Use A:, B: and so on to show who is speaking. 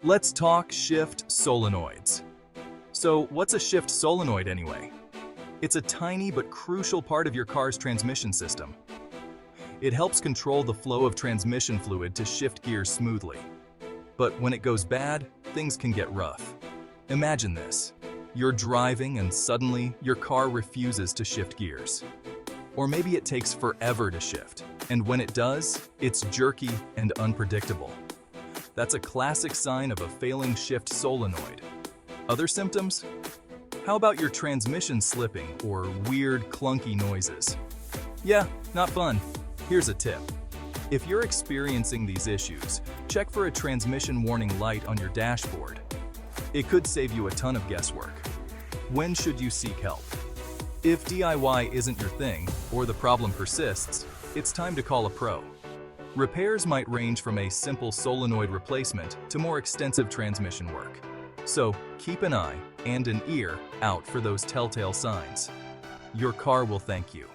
A: Let's talk shift solenoids. So what's a shift solenoid anyway? It's a tiny but crucial part of your car's transmission system. It helps control the flow of transmission fluid to shift gears smoothly. But when it goes bad, things can get rough. Imagine this. You're driving and suddenly your car refuses to shift gears. Or maybe it takes forever to shift, and when it does, it's jerky and unpredictable. That's a classic sign of a failing shift solenoid. Other symptoms? How about your transmission slipping or weird, clunky noises? Yeah, not fun. Here's a tip. If you're experiencing these issues, check for a transmission warning light on your dashboard. It could save you a ton of guesswork. When should you seek help? If DIY isn't your thing, or the problem persists, it's time to call a pro. Repairs might range from a simple solenoid replacement to more extensive transmission work. So keep an eye and an ear out for those telltale signs. Your car will thank you.